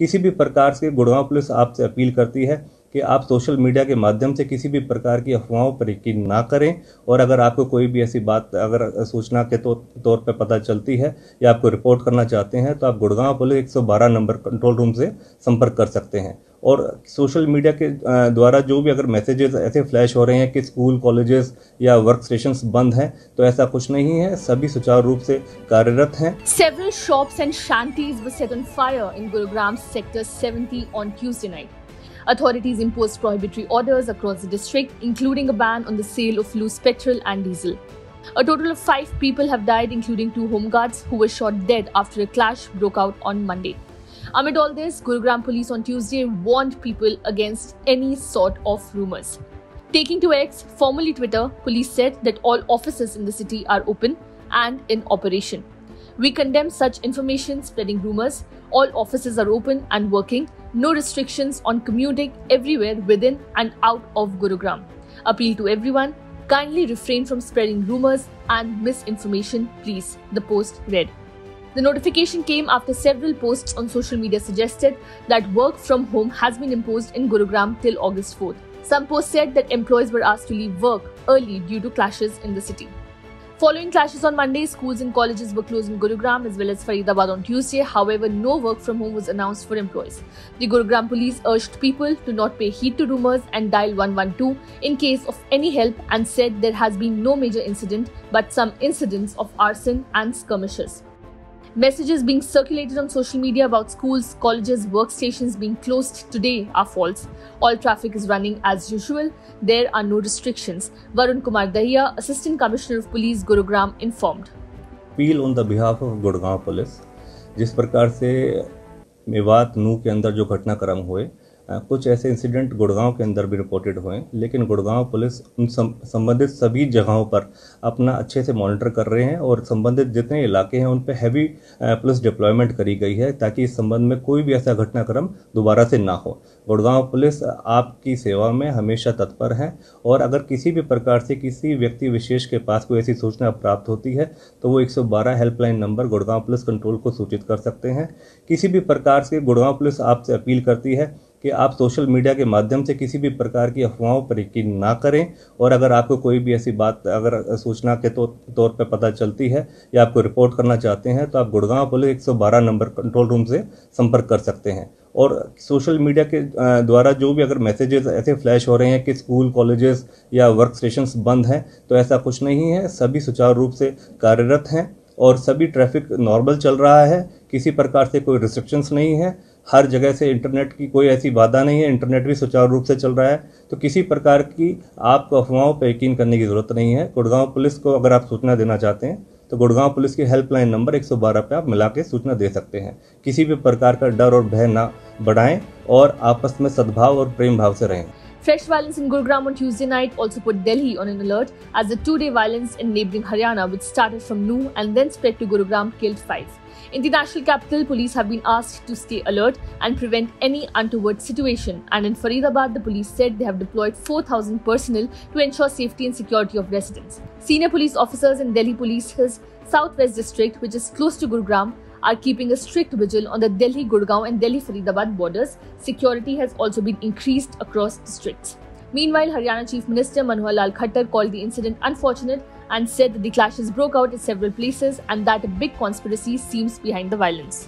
किसी भी प्रकार से गुड़गांव पुलिस आपसे अपील करती है कि आप सोशल मीडिया के माध्यम से किसी भी प्रकार की अफवाहों पर यकीन ना करें, और अगर आपको कोई भी ऐसी बात अगर सूचना के तौर पर पता चलती है या आपको रिपोर्ट करना चाहते हैं तो आप Gurgaon police 112 number control room से संपर्क कर सकते हैं। और सोशल मीडिया के द्वारा जो भी अगर मैसेजेस ऐसे फ्लैश हो रहे हैं कि स्कूल, कॉलेजेस या वर्क स्टेशंस बंद हैं, तो ऐसा कुछ नहीं है, सभी सुचारू रूप से कार्यरत हैं। Several shops and shanties were set on fire in Gurugram's Sector 70 on Tuesday night. Authorities imposed prohibitory orders across the district, including a ban on the sale of loose petrol and diesel. A total of 5 people have died, including 2 homeguards who were shot dead after a clash broke out on Monday. Amid all this, Gurugram police on Tuesday warned people against any sort of rumors. Taking to X, formerly Twitter, police said that all offices in the city are open and in operation. We condemn such information spreading rumors. All offices are open and working. No restrictions on commuting everywhere within and out of Gurugram. Appeal to everyone, kindly refrain from spreading rumors and misinformation, please, the post read. The notification came after several posts on social media suggested that work from home has been imposed in Gurugram till August 4th. Some posts said that employees were asked to leave work early due to clashes in the city. Following clashes on Monday, schools and colleges were closed in Gurugram as well as Faridabad on Tuesday. However, no work from home was announced for employees. The Gurugram police urged people to not pay heed to rumors and dial 112 in case of any help, and said there has been no major incident but some incidents of arson and skirmishes. Messages being circulated on social media about schools, colleges, workstations being closed today are false. All traffic is running as usual. There are no restrictions. Varun Kumar Dahiya, Assistant Commissioner of Police, Gurugram, informed. Appeal on the behalf of Gurgaon Police, जिस प्रकार से मेवात नू के अंदर जो घटनाक्रम हुए, कुछ ऐसे इंसिडेंट गुड़गांव के अंदर भी रिपोर्टेड हुए, लेकिन गुड़गांव पुलिस उन संबंधित सभी जगहों पर अपना अच्छे से मॉनिटर कर रहे हैं और संबंधित जितने इलाके हैं उन पे हैवी पुलिस डिप्लॉयमेंट करी गई है ताकि इस संबंध में कोई भी ऐसा घटनाक्रम दोबारा से ना हो। गुड़गांव पुलिस आपकी सेवा में हमेशा तत्पर है, और अगर किसी भी प्रकार से किसी व्यक्ति विशेष के पास कोई ऐसी सूचना प्राप्त होती है तो वो 112 helpline number Gurgaon police control को सूचित कर सकते हैं। किसी भी प्रकार से गुड़गांव पुलिस आपसे अपील करती है कि आप सोशल मीडिया के माध्यम से किसी भी प्रकार की अफवाहों पर यकीन ना करें, और अगर आपको कोई भी ऐसी बात अगर सूचना के तौर पर पता चलती है या आपको रिपोर्ट करना चाहते हैं तो आप Gurgaon police 112 number control room से संपर्क कर सकते हैं। और सोशल मीडिया के द्वारा जो भी अगर मैसेजेस ऐसे फ्लैश हो रहे हैं कि स्कूल, कॉलेजेस या वर्क स्टेशंस बंद हैं, तो ऐसा कुछ नहीं है, सभी सुचारू रूप से कार्यरत हैं और सभी ट्रैफिक नॉर्मल चल रहा है। किसी प्रकार से कोई रिस्ट्रिक्शंस नहीं है, हर जगह से इंटरनेट की कोई ऐसी बाधा नहीं है, इंटरनेट भी सुचारू रूप से चल रहा है, तो किसी प्रकार की आपको अफवाहों पर यकीन करने की जरूरत नहीं है। गुड़गांव पुलिस को अगर आप सूचना देना चाहते हैं तो गुड़गांव पुलिस की हेल्पलाइन नंबर 112 पे आप मिला के सूचना दे सकते हैं। किसी भी प्रकार का डर और भय ना बढ़ाएं और आपस में सद्भाव और प्रेम भाव से रहें। Fresh violence in Gurugram on Tuesday night also put Delhi on an alert as the 2-day violence in neighbouring Haryana, which started from Nuh and then spread to Gurugram, killed 5. In the national capital, police have been asked to stay alert and prevent any untoward situation. And in Faridabad, the police said they have deployed 4,000 personnel to ensure safety and security of residents. Senior police officers in Delhi Police's Southwest District, which is close to Gurugram, are keeping a strict vigil on the Delhi-Gurgaon and Delhi-Faridabad borders. Security has also been increased across districts. Meanwhile, Haryana Chief Minister Manohar Lal Khattar called the incident unfortunate and said that the clashes broke out in several places and that a big conspiracy seems behind the violence.